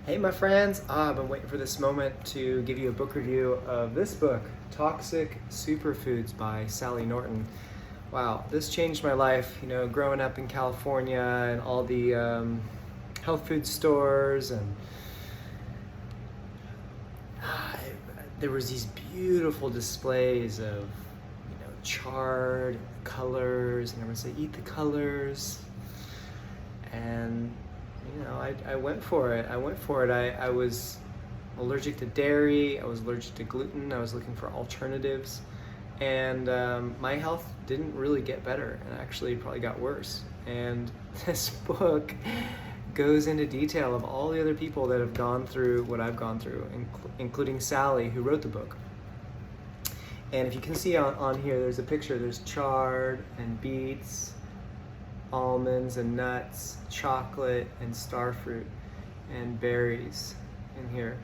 Hey, my friends. I've been waiting for this moment to give you a book review of this book, Toxic Superfoods by Sally Norton. Wow, this changed my life. You know, growing up in California and all the health food stores, and ah, there was these beautiful displays of, chard colors, and everyone say, "Eat the colors," and I went for it. I was allergic to dairy. I was allergic to gluten. I was looking for alternatives. And my health didn't really get better, and actually probably got worse. And this book goes into detail of all the other people that have gone through what I've gone through, including Sally, who wrote the book. And if you can see on here, there's a picture. There's chard and beets, almonds and nuts, chocolate and starfruit, and berries in here.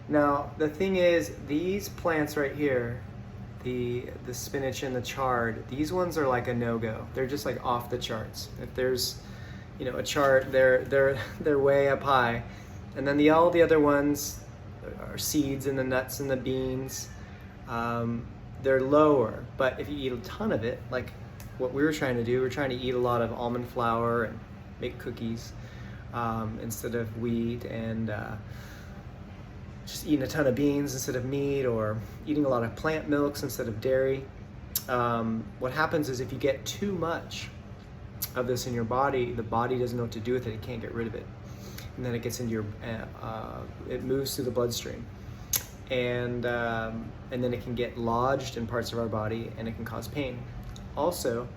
Now the thing is, these plants right here, the spinach and the chard, these ones are like a no-go. They're just like off the charts. If there's a chart, they're way up high. And then all the other ones are seeds and the nuts and the beans. They're lower, but if you eat a ton of it, like what we were trying to do, we're trying to eat a lot of almond flour and make cookies instead of wheat, and just eating a ton of beans instead of meat, or eating a lot of plant milks instead of dairy. What happens is if you get too much of this in your body, the body doesn't know what to do with it. It can't get rid of it. And then it gets into your, it moves through the bloodstream. And then it can get lodged in parts of our body, and it can cause pain. Also,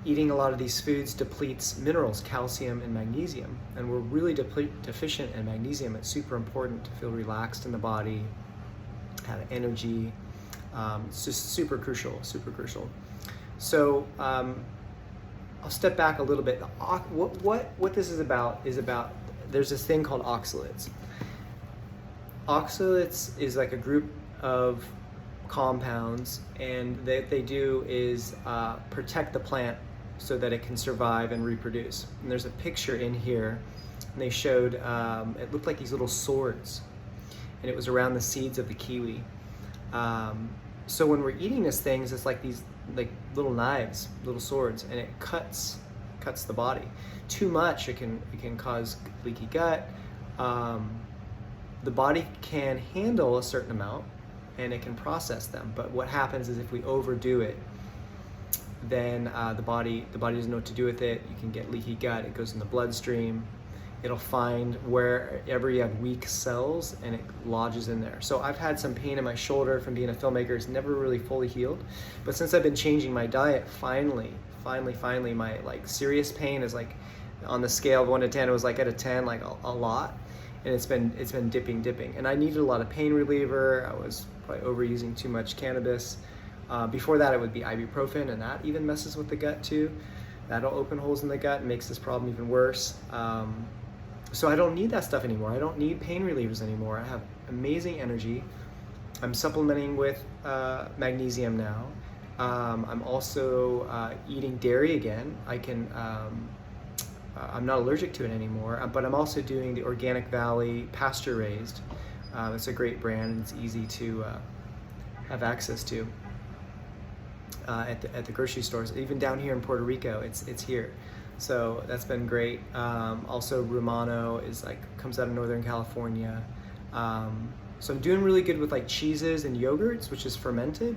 eating a lot of these foods depletes minerals, calcium and magnesium, and we're really deficient in magnesium. It's super important to feel relaxed in the body, have energy. It's just super crucial, super crucial. So I'll step back a little bit. What this is about there's this thing called oxalates. Oxalates is like a group of compounds, and what they do is protect the plant so that it can survive and reproduce. And there's a picture in here, and they showed it looked like these little swords, and it was around the seeds of the kiwi. So when we're eating these things, it's like these little knives, little swords, and it cuts the body. Too much, it can cause leaky gut. The body can handle a certain amount, and it can process them. But what happens is if we overdo it, then the body doesn't know what to do with it. You can get leaky gut. It goes in the bloodstream. It'll find wherever you have weak cells, and it lodges in there. So I've had some pain in my shoulder from being a filmmaker. It's never really fully healed. But since I've been changing my diet, finally, my serious pain is on the scale of 1 to 10, it was at a 10, a lot. And it's been dipping. And I needed a lot of pain reliever. I was probably overusing too much cannabis. Before that, it would be ibuprofen, and that even messes with the gut too. That'll open holes in the gut and makes this problem even worse. So I don't need that stuff anymore. I don't need pain relievers anymore. I have amazing energy. I'm supplementing with magnesium now. I'm also eating dairy again. I'm not allergic to it anymore, but I'm also doing the Organic Valley pasture raised. It's a great brand, and it's easy to have access to at the grocery stores. Even down here in Puerto Rico, it's here. So that's been great. Also, Romano comes out of Northern California. So I'm doing really good with cheeses and yogurts, which is fermented.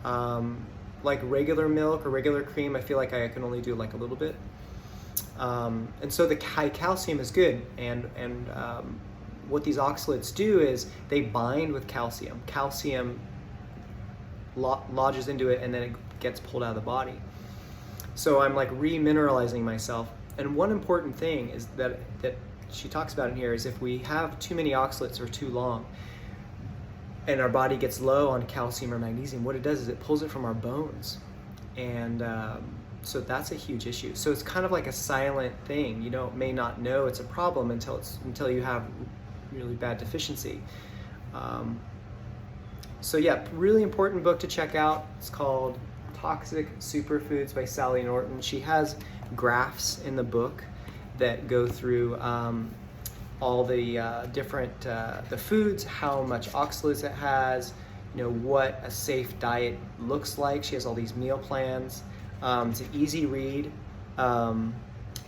Like regular milk or regular cream, I feel like I can only do a little bit. And so the high calcium is good, and what these oxalates do is they bind with calcium. Calcium lodges into it, and then it gets pulled out of the body. So I'm remineralizing myself. And one important thing is that she talks about in here is if we have too many oxalates for too long, and our body gets low on calcium or magnesium, what it does is it pulls it from our bones, and so that's a huge issue. So it's kind of like a silent thing. You may not know it's a problem until you have really bad deficiency. So yeah, really important book to check out. It's called Toxic Superfoods by Sally Norton. She has graphs in the book that go through all the different the foods, how much oxalates it has, you know, what a safe diet looks like. She has all these meal plans. It's an easy read.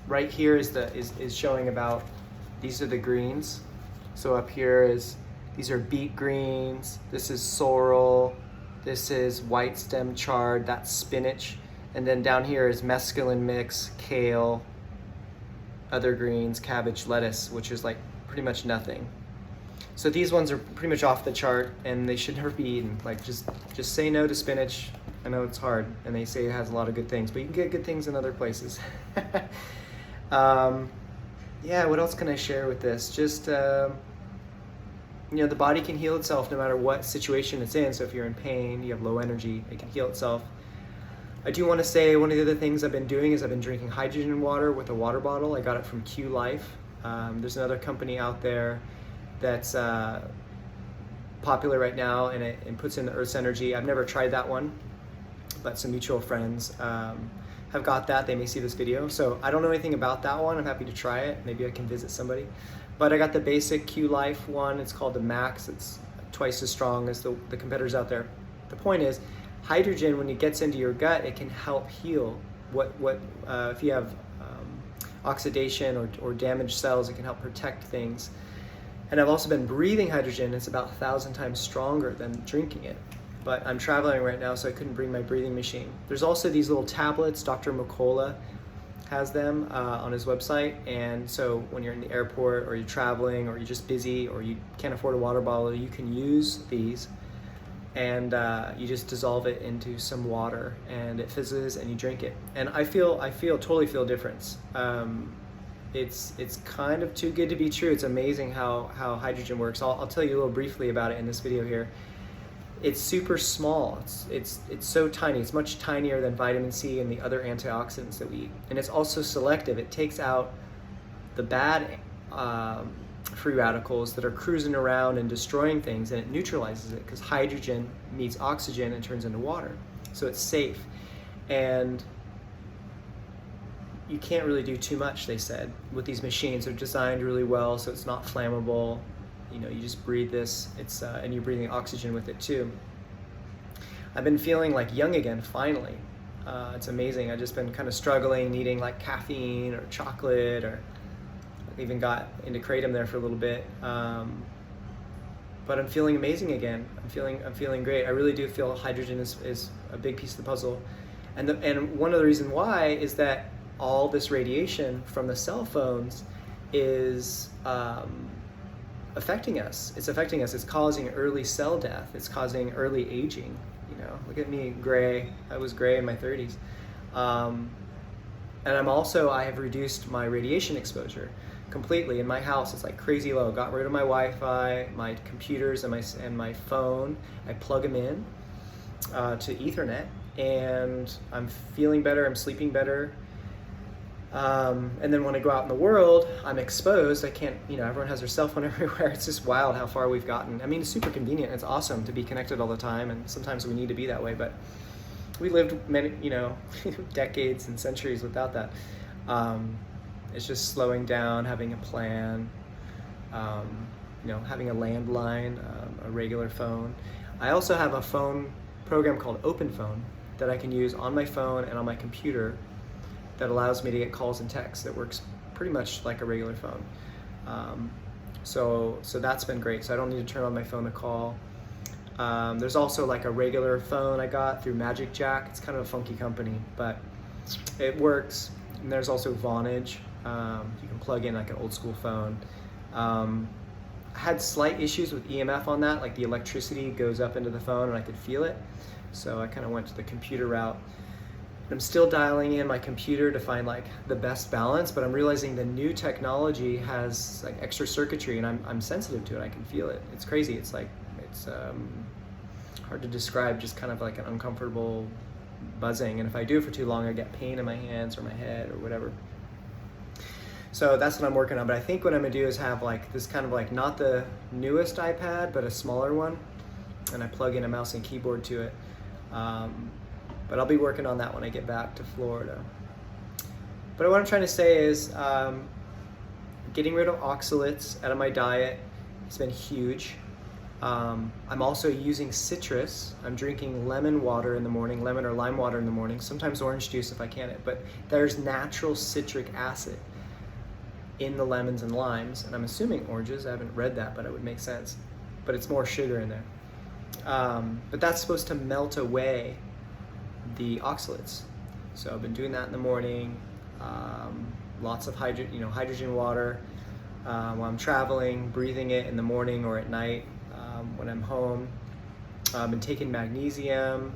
Right here is showing about, these are the greens. So up here is, these are beet greens, this is sorrel, this is white stem chard, that's spinach, and then down here is mescaline mix, kale, other greens, cabbage, lettuce, which is like pretty much nothing. So these ones are pretty much off the chart, and they should never be eaten. Like just say no to spinach. I know it's hard, and they say it has a lot of good things, but you can get good things in other places. Yeah, what else can I share with this? Just, you know, the body can heal itself no matter what situation it's in. So if you're in pain, you have low energy, it can heal itself. I do want to say one of the other things I've been doing is I've been drinking hydrogen water with a water bottle. I got it from Q Life. There's another company out there that's popular right now, and it puts in the Earth's energy. I've never tried that one, but some mutual friends have got that. They may see this video. So I don't know anything about that one. I'm happy to try it. Maybe I can visit somebody. But I got the basic Q Life one. It's called the Max. It's twice as strong as the competitors out there. The point is, hydrogen, when it gets into your gut, it can help heal if you have oxidation or damaged cells. It can help protect things. And I've also been breathing hydrogen. It's about 1,000 times stronger than drinking it. But I'm traveling right now, so I couldn't bring my breathing machine. There's also these little tablets. Dr. McCullough has them on his website. And so when you're in the airport, or you're traveling, or you're just busy, or you can't afford a water bottle, you can use these. And you just dissolve it into some water, and it fizzes, and you drink it. And I totally feel a difference. It's kind of too good to be true. It's amazing how hydrogen works. I'll tell you a little briefly about it in this video here. It's super small. It's so tiny. It's much tinier than vitamin C and the other antioxidants that we eat. And it's also selective. It takes out the bad free radicals that are cruising around and destroying things, and it neutralizes it, because hydrogen meets oxygen and turns into water. So it's safe. And you can't really do too much, they said, with these machines. They're designed really well, so it's not flammable. You know, you just breathe this, and you're breathing oxygen with it too. I've been feeling like young again, finally. It's amazing. I've just been kind of struggling, needing like caffeine or chocolate, or I even got into kratom there for a little bit. But I'm feeling amazing again. I'm feeling great. I really do feel hydrogen is a big piece of the puzzle. And one of the reasons why is that all this radiation from the cell phones is affecting us. It's affecting us. It's causing early cell death. It's causing early aging. You know, look at me, gray. I was gray in my 30s. And I have reduced my radiation exposure completely. In my house, it's like crazy low. Got rid of my Wi-Fi, my computers, and my phone. I plug them in to Ethernet, and I'm feeling better. I'm sleeping better. And then when I go out in the world, I'm exposed. I can't, everyone has their cell phone everywhere. It's just wild how far we've gotten. I mean, it's super convenient. It's awesome to be connected all the time, and sometimes we need to be that way, but we lived many, decades and centuries without that. It's just slowing down, having a plan, having a landline, a regular phone. I also have a phone program called Open Phone that I can use on my phone and on my computer that allows me to get calls and texts. That works pretty much like a regular phone. So that's been great. So I don't need to turn on my phone to call. There's also like a regular phone I got through Magic Jack. It's kind of a funky company, but it works. And there's also Vonage. You can plug in like an old school phone. I had slight issues with EMF on that, like the electricity goes up into the phone and I could feel it. So I kind of went to the computer route. I'm still dialing in my computer to find like the best balance, but I'm realizing the new technology has like extra circuitry, and I'm sensitive to it. I can feel it. It's crazy. It's hard to describe, just kind of like an uncomfortable buzzing. And if I do it for too long, I get pain in my hands or my head or whatever. So that's what I'm working on. But I think what I'm gonna do is have like this kind of like, not the newest iPad, but a smaller one. And I plug in a mouse and keyboard to it. But I'll be working on that when I get back to Florida. But what I'm trying to say is, getting rid of oxalates out of my diet has been huge. I'm also using citrus. I'm drinking lemon water in the morning, lemon or lime water in the morning, sometimes orange juice if I can, but there's natural citric acid in the lemons and limes, and I'm assuming oranges. I haven't read that, but it would make sense. But it's more sugar in there. But that's supposed to melt away the oxalates. So I've been doing that in the morning. Lots of hydrogen water while I'm traveling, breathing it in the morning or at night when I'm home. I've been taking magnesium.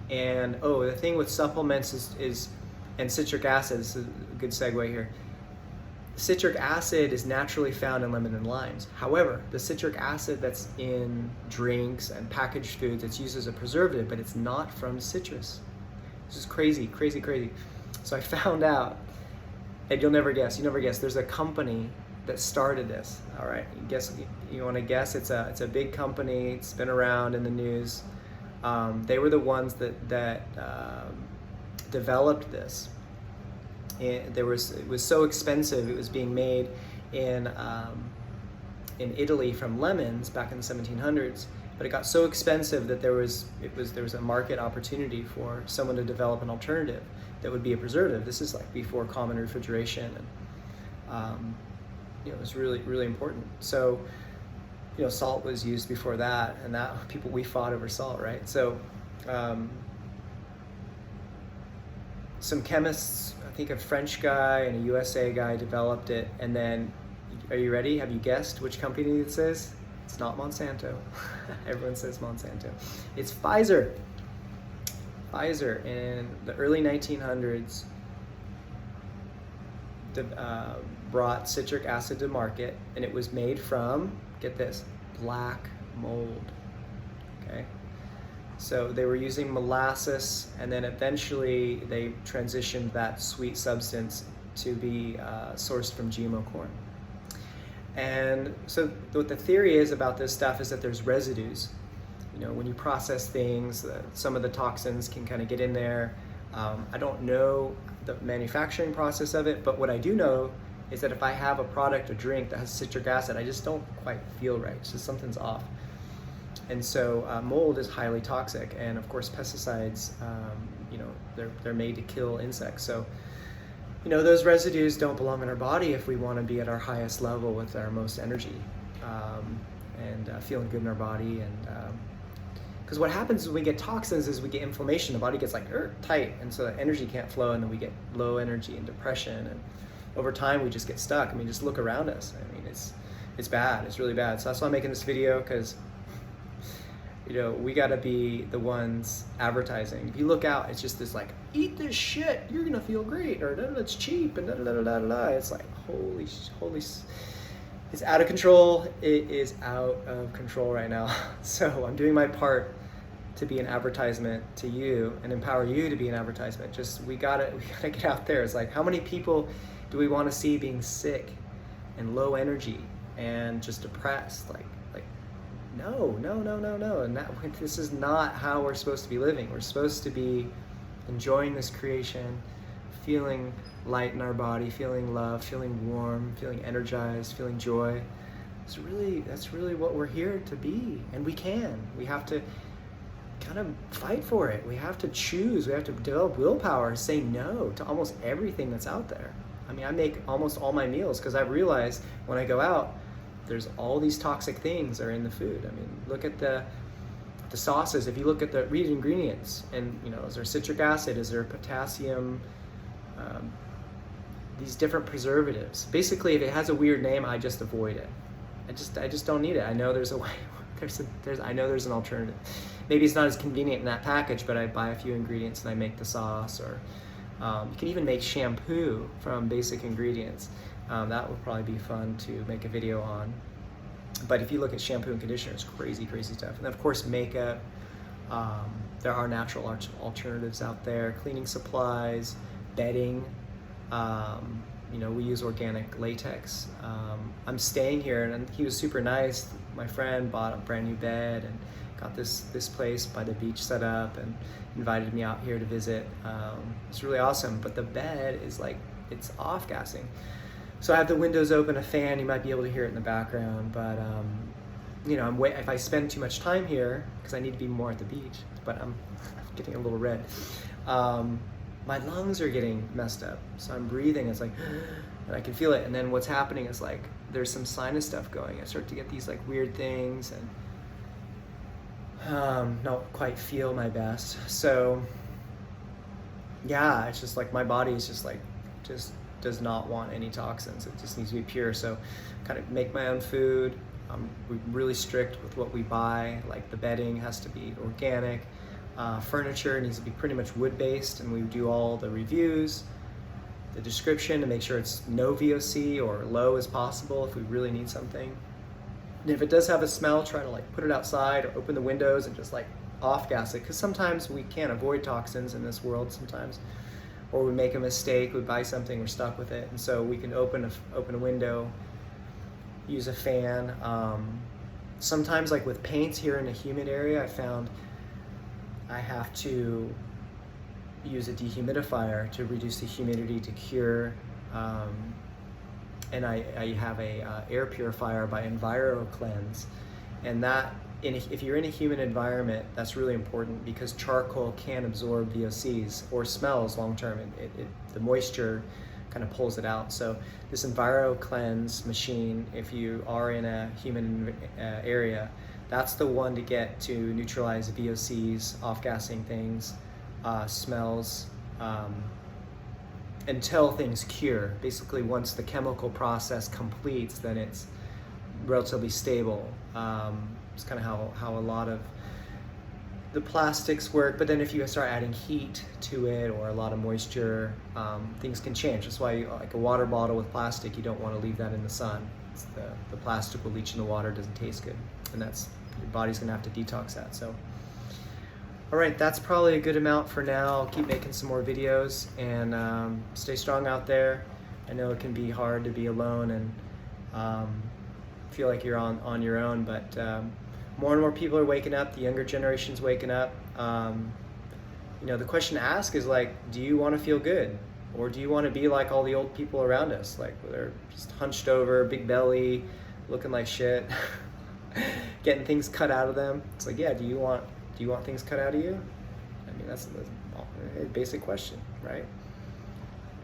And the thing with supplements is and citric acid, this is a good segue here. Citric acid is naturally found in lemon and limes. However, the citric acid that's in drinks and packaged foods, it's used as a preservative, but it's not from citrus. This is crazy, crazy, crazy. So I found out, and you'll never guess, there's a company that started this. All right, you want to guess? It's a big company. It's been around in the news. They were the ones that developed this. It was so expensive. It was being made in Italy from lemons back in the 1700s, but it got so expensive that there was a market opportunity for someone to develop an alternative that would be a preservative. This is like before common refrigeration, and it was really, really important. So, salt was used before that, and we fought over salt, right? So, some chemists, I think a French guy and a USA guy developed it, and then, are you ready? Have you guessed which company this is? It's not Monsanto. Everyone says Monsanto. It's Pfizer. Pfizer in the early 1900s brought citric acid to market, and it was made from, get this, black mold. Okay. So they were using molasses, and then eventually they transitioned that sweet substance to be sourced from GMO corn. And so what the theory is about this stuff is that there's residues. When you process things, some of the toxins can kind of get in there. I don't know the manufacturing process of it, but what I do know is that if I have a product or drink that has citric acid, I just don't quite feel right. It's just something's off. And so mold is highly toxic, and of course pesticides, they're made to kill insects. So, those residues don't belong in our body if we want to be at our highest level with our most energy and feeling good in our body. And because what happens when we get toxins is we get inflammation. The body gets like tight, and so the energy can't flow, and then we get low energy and depression, and over time we just get stuck. Just look around us. It's bad. It's really bad. So that's why I'm making this video, because we gotta be the ones advertising. If you look out, it's just this like, eat this shit, you're gonna feel great, or it's cheap, and It's like, holy, it's out of control. It is out of control right now. So I'm doing my part to be an advertisement to you and empower you to be an advertisement. We gotta get out there. It's like, how many people do we want to see being sick and low energy and just depressed? Like no. And this is not how we're supposed to be living. We're supposed to be enjoying this creation, feeling light in our body, feeling love, feeling warm, feeling energized, feeling joy. That's really what we're here to be, and we have to kind of fight for it. We have to choose. We have to develop willpower, say no to almost everything that's out there. I make almost all my meals because I've realized when I go out, there's all these toxic things are in the food. Look at the sauces. If you look at read ingredients, and is there citric acid? Is there potassium? These different preservatives. Basically, if it has a weird name, I just avoid it. I just don't need it. I know there's a way. I know there's an alternative. Maybe it's not as convenient in that package, but I buy a few ingredients and I make the sauce. Or you can even make shampoo from basic ingredients. That would probably be fun to make a video on. But if you look at shampoo and conditioner, it's crazy, crazy stuff. And of course, makeup. There are natural alternatives out there. Cleaning supplies, bedding. We use organic latex. I'm staying here, and he was super nice. My friend bought a brand new bed and got this place by the beach set up and invited me out here to visit. It's really awesome. But the bed is like it's off-gassing. So I have the windows open, a fan, you might be able to hear it in the background, but you know, if I spend too much time here, because I need to be more at the beach, but I'm getting a little red, my lungs are getting messed up. So I'm breathing, it's like, and I can feel it. And then what's happening is like, there's some sinus stuff going. I start to get these like weird things and not quite feel my best. So yeah, it's just like my body is just does not want any toxins. It just needs to be pure. So kind of make my own food. We're really strict with what we buy. Like the bedding has to be organic. Furniture needs to be pretty much wood-based, and we do all the reviews, the description to make sure it's no VOC or low as possible if we really need something. And if it does have a smell, try to like put it outside or open the windows and just like off-gas it, because sometimes we can't avoid toxins in this world sometimes. Or we make a mistake, we buy something, we're stuck with it, and so we can open a window, use a fan. Sometimes, like with paints here in a humid area, I found I have to use a dehumidifier to reduce the humidity to cure, and I have a air purifier by EnviroCleanse, and that if you're in a humid environment, that's really important because charcoal can absorb VOCs or smells long term. The moisture kind of pulls it out. So this EnviroCleanse machine, if you are in a humid area, that's the one to get to neutralize VOCs, off-gassing things, smells, until things cure. Basically, once the chemical process completes, then it's relatively stable. It's kind of how a lot of the plastics work, but then if you start adding heat to it or a lot of moisture, things can change. That's why like a water bottle with plastic, you don't want to leave that in the sun. The plastic will leach in the water, it doesn't taste good, and that's, your body's gonna have to detox that. So all right, that's probably a good amount for now. I'll keep making some more videos, and stay strong out there. I know it can be hard to be alone and feel like you're on your own, but more and more people are waking up. The younger generation's waking up. You know, the question to ask is like, do you want to feel good, or do you want to be like all the old people around us, like they're just hunched over, big belly, looking like shit, getting things cut out of them? It's like, yeah, do you want things cut out of you? I mean, that's a basic question, right?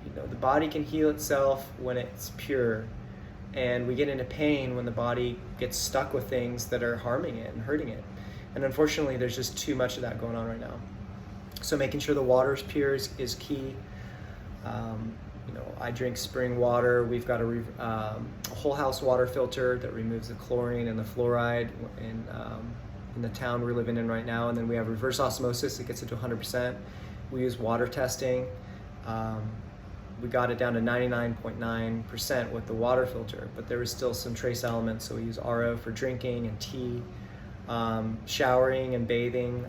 You know, the body can heal itself when it's pure, and we get into pain when the body gets stuck with things that are harming it and hurting it. And unfortunately, there's just too much of that going on right now. So making sure the water is pure is key. You know, I drink spring water. We've got a whole house water filter that removes the chlorine and the fluoride in the town we're living in right now. And then we have reverse osmosis that gets it to 100%. We use water testing. We got it down to 99.9% with the water filter, but there was still some trace elements, so we use RO for drinking and tea. Showering and bathing,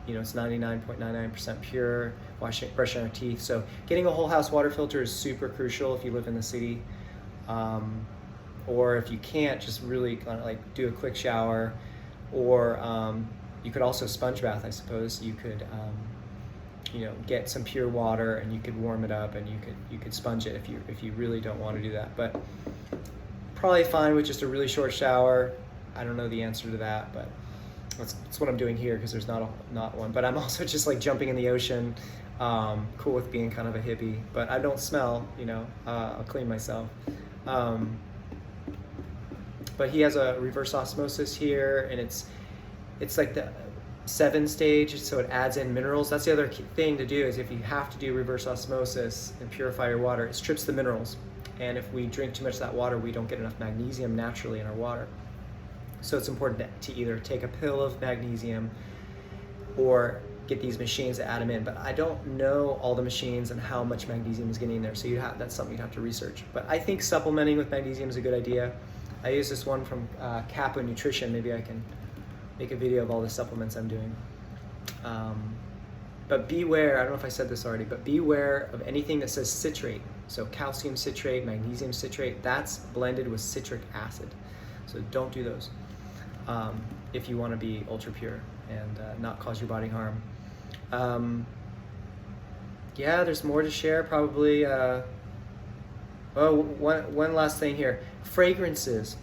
you know, it's 99.99% pure. Brushing our teeth. So getting a whole house water filter is super crucial if you live in the city. Or if you can't, just really kind of like do a quick shower. Or you could also sponge bath, I suppose. You could you know, get some pure water and you could warm it up, and you could sponge it if you really don't want to do that. But probably fine with just a really short shower. I don't know the answer to that, but that's what I'm doing here, because there's not one. But I'm also just like jumping in the ocean, cool with being kind of a hippie. But I don't smell, you know, I'll clean myself. But he has a reverse osmosis here, and it's like the 7-stage, so it adds in minerals. That's the other key thing to do, is if you have to do reverse osmosis and purify your water, it strips the minerals. And if we drink too much of that water, we don't get enough magnesium naturally in our water. So it's important to either take a pill of magnesium or get these machines to add them in. But I don't know all the machines and how much magnesium is getting in there, so that's something you'd have to research. But I think supplementing with magnesium is a good idea. I use this one from Kappa Nutrition. Maybe I can make a video of all the supplements I'm doing. But beware, I don't know if I said this already, but beware of anything that says citrate. So calcium citrate, magnesium citrate, that's blended with citric acid. So don't do those if you want to be ultra pure and not cause your body harm. yeah, there's more to share probably. One last thing here. Fragrances.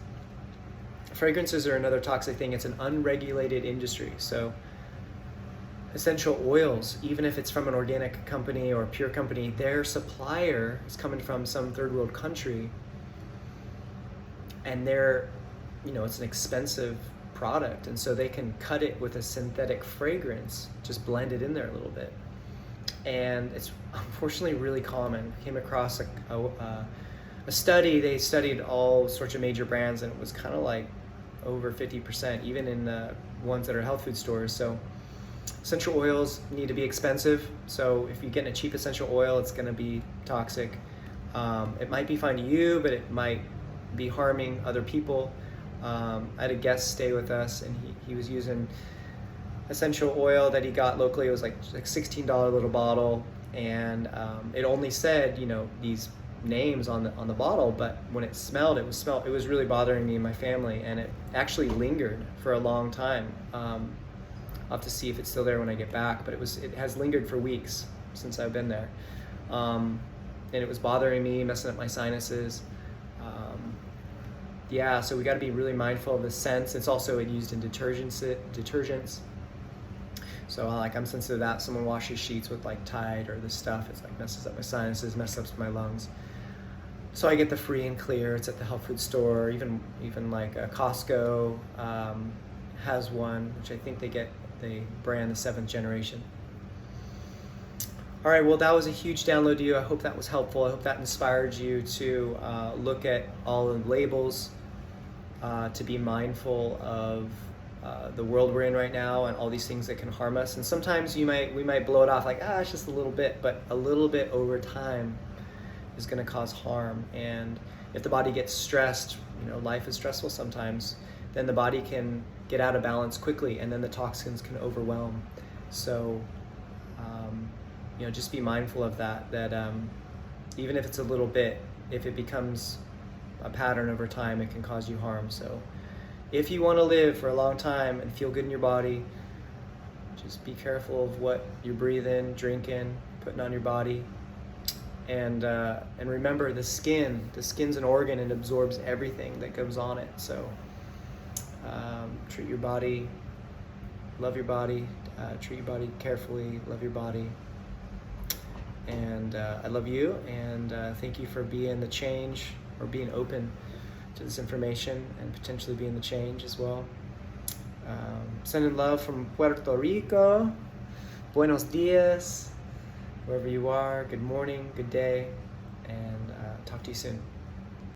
Fragrances are another toxic thing. It's an unregulated industry. So essential oils, even if it's from an organic company or a pure company, their supplier is coming from some third world country, and it's an expensive product, and so they can cut it with a synthetic fragrance, just blend it in there a little bit. And it's unfortunately really common. I came across a study. They studied all sorts of major brands, and it was kind of like over 50%, even in the ones that are health food stores. So essential oils need to be expensive. So if you get a cheap essential oil, it's going to be toxic. It might be fine to you, but it might be harming other people. I had a guest stay with us, and he was using essential oil that he got locally. It was like $16 little bottle, and it only said these names on the bottle, but when it smelled, it was really bothering me and my family, and it actually lingered for a long time. I'll have to see if it's still there when I get back, but it has lingered for weeks since I've been there, and it was bothering me, messing up my sinuses. So we got to be really mindful of the scents. It's also used in detergents. So I'm sensitive to that. Someone washes sheets with like Tide or this stuff, it's like messes up my sinuses, messes up my lungs. So I get the free and clear. It's at the health food store. Even like Costco has one, which I think they brand the 7th generation. All right, well, that was a huge download to you. I hope that was helpful. I hope that inspired you to look at all the labels, to be mindful of the world we're in right now and all these things that can harm us. And sometimes we might blow it off like, it's just a little bit, but a little bit over time is going to cause harm. And if the body gets stressed, life is stressful sometimes, then the body can get out of balance quickly, and then the toxins can overwhelm. So just be mindful of that even if it's a little bit, if it becomes a pattern over time, it can cause you harm. So if you want to live for a long time and feel good in your body, just be careful of what you're breathing, drinking, putting on your body. And remember, the skin's an organ, and absorbs everything that goes on it. So treat your body, love your body, treat your body carefully, love your body. And I love you, and thank you for being the change, or being open to this information and potentially being the change as well. Sending love from Puerto Rico. Buenos dias, wherever you are. Good morning, good day, and talk to you soon.